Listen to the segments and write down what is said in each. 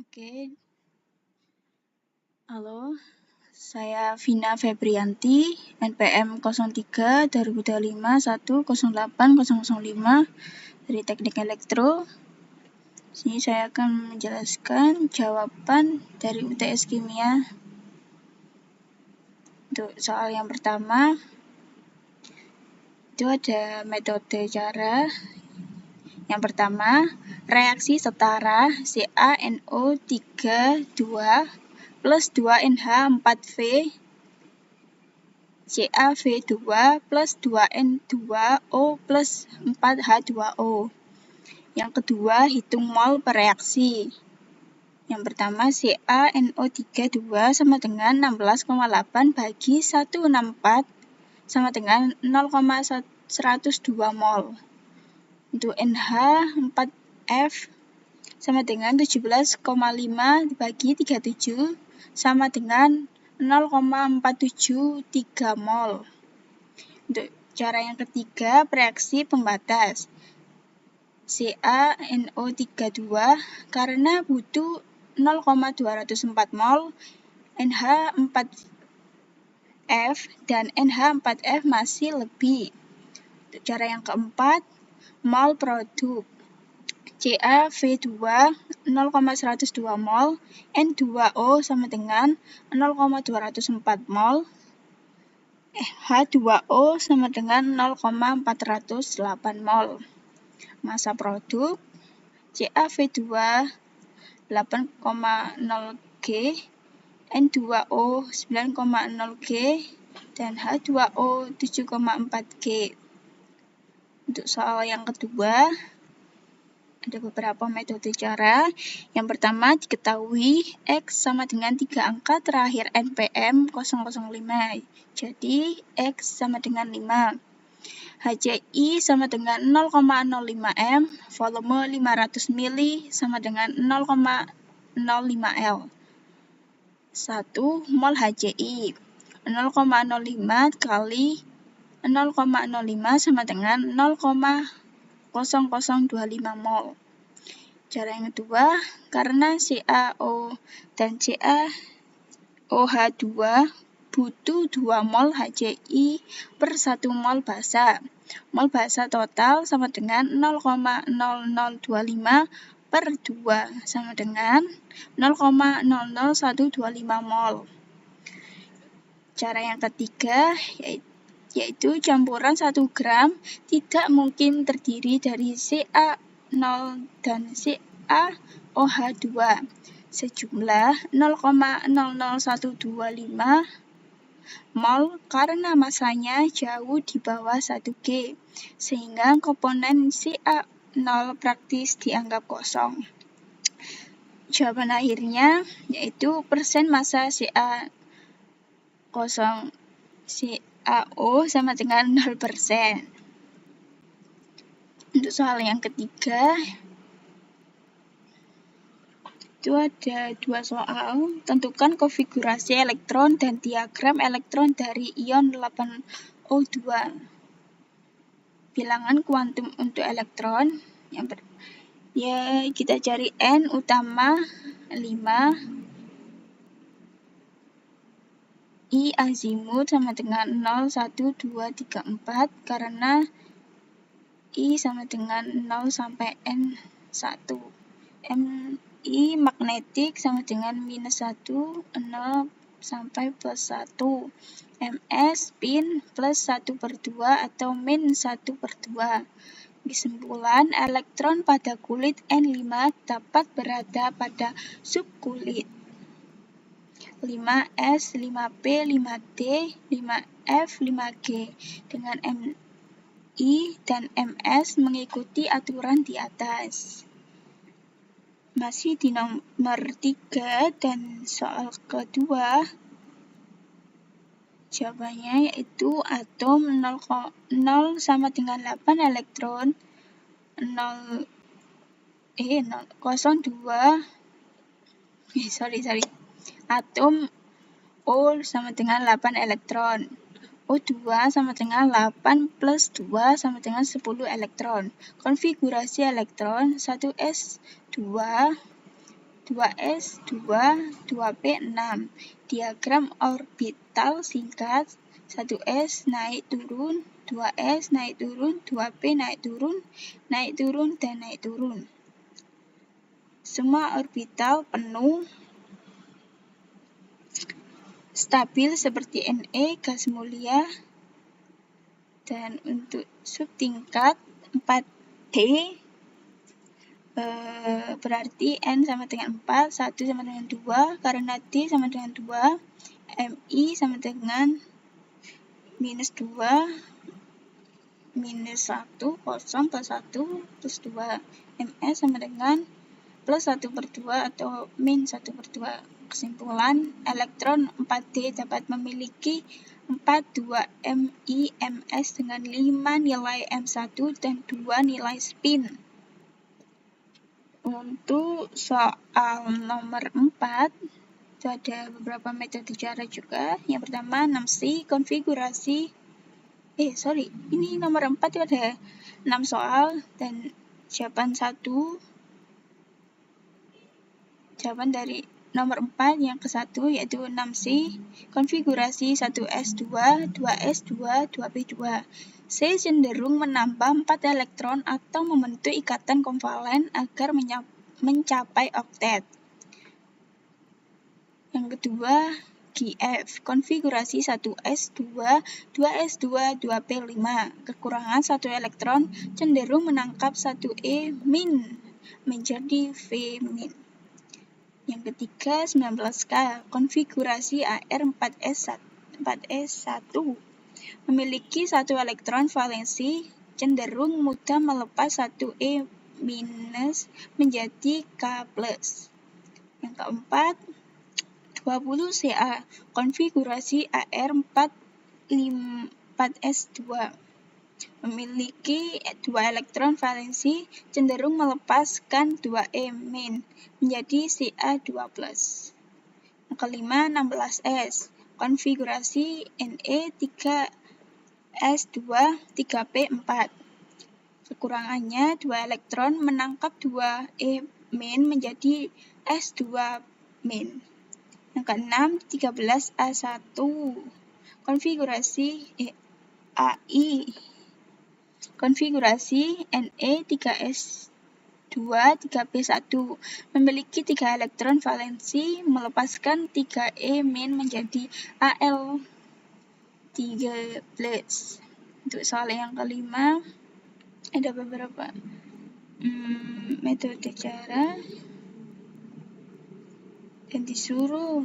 Oke, halo, saya Vina Febrianti, NPM 03 2025 108 005 dari Teknik Elektro. Sini saya akan menjelaskan jawaban dari UTS Kimia. Untuk soal yang pertama, itu ada metode cara. Yang pertama, reaksi setara CaNO32 plus 2NH4V CaV2 plus 2N2O plus 4H2O. Yang kedua, hitung mol per reaksi. Yang pertama, CaNO32 sama dengan 16,8 bagi 164 sama dengan 0,102 mol. Untuk NH4F sama dengan 17,5 bagi 37 sama dengan 0,473 mol. Untuk cara yang ketiga, reaksi pembatas. CaNO32 karena butuh 0,204 mol, NH4F dan NH4F masih lebih. Untuk cara yang keempat, mol produk. CaV2 0,102 mol, N2O sama dengan 0,204 mol, H2O sama dengan 0,408 mol. Massa produk CaV2 8,0 G, N2O 9,0 G, dan H2O 7,4 G. Untuk soal yang kedua, ada beberapa metode cara. Yang pertama, diketahui X sama dengan 3 angka terakhir NPM 005. Jadi, X sama dengan 5. HCI sama dengan 0,05 M, volume 500 ml sama dengan 0,05 L. 1 mol HCI 0,05 kali 0,05 sama dengan 0,0025 mol. Cara yang kedua, karena CaO dan CaOH2 butuh 2 mol HCI per 1 mol basa. Mol basa total sama dengan 0,0025 per 2 sama dengan 0,00125 mol. Cara yang ketiga, yaitu campuran 1 gram tidak mungkin terdiri dari Ca0 dan CaOH2 sejumlah 0,00125 mol karena masanya jauh di bawah 1 G, sehingga komponen Ca0 praktis dianggap kosong. Jawaban akhirnya yaitu persen massa CaO sama dengan 0%. Untuk soal yang ketiga, itu ada 2 soal. Tentukan konfigurasi elektron dan diagram elektron dari ion 8O2. Bilangan kuantum untuk elektron. Kita cari N utama 5, I azimut sama dengan 0, 1, 2, 3, 4 karena I sama dengan 0 sampai N1. I magnetik sama dengan minus 1, 0 sampai plus 1. MS spin plus 1/2 atau min 1/2. Kesimpulan, elektron pada kulit N5 dapat berada pada subkulit 5S, 5P, 5D, 5F, 5G dengan MI dan MS mengikuti aturan di atas. Masih di nomor 3 dan soal kedua, jawabannya yaitu atom 0 sama dengan 8 elektron, 02, atom O sama dengan 8 elektron, O2 sama dengan 8 plus 2 sama dengan 10 elektron. Konfigurasi elektron 1s2 2s2, 2p 6. Diagram orbital singkat: 1s naik turun, 2s naik turun, 2p naik turun, dan naik turun. Semua orbital penuh, stabil seperti Ne, gas mulia. Dan untuk subtingkat 4D, berarti N sama dengan 4, 1 sama dengan 2, karena D sama dengan 2, Mi sama dengan minus 2, minus 1, kosong plus 1, plus 2. Ms sama dengan plus 1 per 2 atau min 1 per 2. Kesimpulan, elektron 4D dapat memiliki 42 Mi Ms dengan 5 nilai M1 dan 2 nilai spin. Untuk soal nomor 4, itu ada beberapa metode cara juga. Yang pertama, 6C, konfigurasi. Ini nomor 4 itu ada 6 soal dan jawaban dari nomor 4 yang ke-1 yaitu 6C, konfigurasi 1s2, 2s2, 2p2. C cenderung menambah 4 elektron atau membentuk ikatan kovalen agar mencapai oktet. Yang kedua, GF, konfigurasi 1s2, 2s2, 2p5. Kekurangan 1 elektron cenderung menangkap 1e min menjadi V min. Yang ketiga, 19K, konfigurasi AR4s1, memiliki 1 elektron valensi, cenderung mudah melepas 1e minus menjadi K+. Yang keempat, 20Ca, konfigurasi AR4s2, memiliki 2 elektron valensi, cenderung melepaskan 2e min menjadi Ca2+. Yang kelima, 16S, konfigurasi Ne 3s2, 3p4. Kekurangannya 2 elektron menangkap 2e min menjadi S2 min. Yang keenam, 13A1, konfigurasi AI, konfigurasi Ne 3s2, 3p1, memiliki 3 elektron valensi, melepaskan 3e min menjadi Al13. Untuk soal yang kelima, ada beberapa metode cara dan disuruh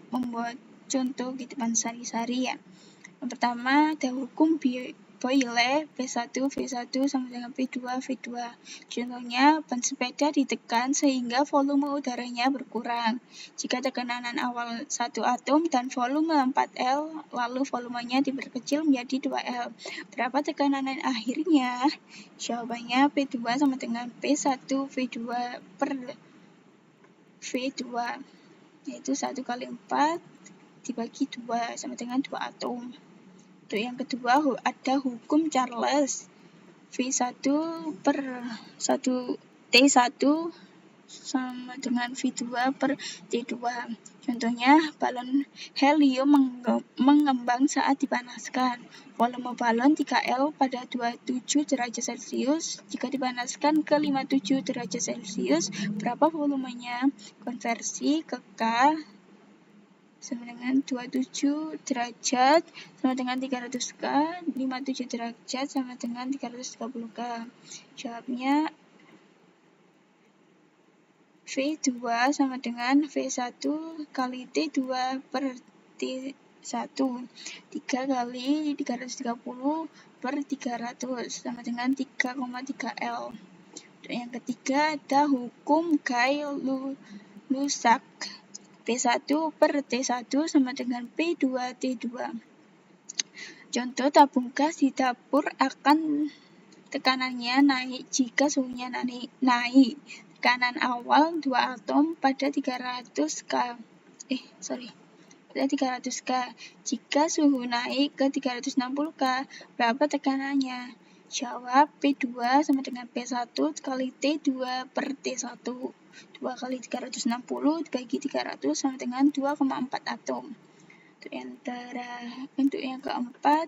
membuat contoh di depan sari-sari ya. Yang pertama, ada hukum Boyle, P1, V1 sama dengan P2, V2. Contohnya, ban sepeda ditekan sehingga volume udaranya berkurang. Jika tekanan awal 1 atom dan volume 4L, lalu volumenya diperkecil menjadi 2L. Berapa tekanan akhirnya? Jawabannya P2 sama dengan P1 V2 per V2, yaitu 1 kali 4 dibagi 2 sama dengan 2 atom. Untuk yang kedua, ada hukum Charles, V1 per 1 T1 sama dengan V2 per T2. Contohnya, balon helium mengembang saat dipanaskan. Volume balon 3L pada 27 derajat Celcius. Jika dipanaskan ke 57 derajat Celcius, berapa volumenya? Konversi ke K sama dengan 27 derajat sama dengan 300K, 57 derajat sama dengan 330K. Jawabnya V2 sama dengan V1 kali T2 per T1. 3 kali 330 per 300 sama dengan 3,3L. Untuk yang ketiga, ada hukum Gay-Lussac. P1 per T1 sama dengan P2 T2. Contoh tabung gas di dapur akan tekanannya naik jika suhunya naik. Tekanan awal 2 atom pada 300K. Jika suhu naik ke 360K, berapa tekanannya? Jawab P2 sama dengan P1 kali T2 per T1. 2 kali 360 dibagi 300 sama dengan 2,4 atom. Untuk yang keempat,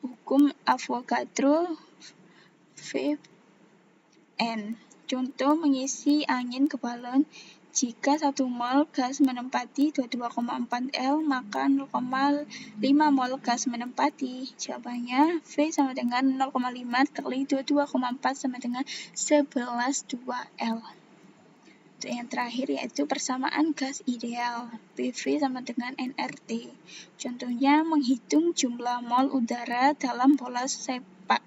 hukum Avogadro Vn. Contoh mengisi angin ke balon. Jika 1 mol gas menempati 22,4 L, maka 0,5 mol gas menempati. Jawabannya V sama dengan 0,5 kali 22,4 sama dengan 11,2 L. Untuk yang terakhir yaitu persamaan gas ideal. PV sama dengan nRT. Contohnya menghitung jumlah mol udara dalam bola sepak.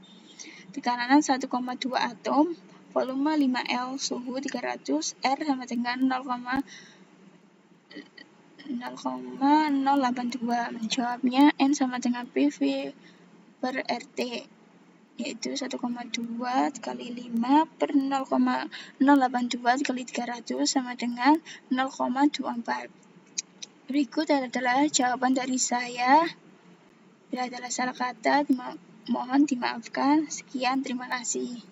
Tekanan 1,2 atom, volume 5 L, suhu 300, R sama dengan 0,082. Jawabnya N sama dengan PV per RT, yaitu 1,2 kali 5 per 0,082 kali 300 sama dengan 0,24. Berikut adalah jawaban dari saya. Bila ada salah kata, mohon dimaafkan. Sekian, terima kasih.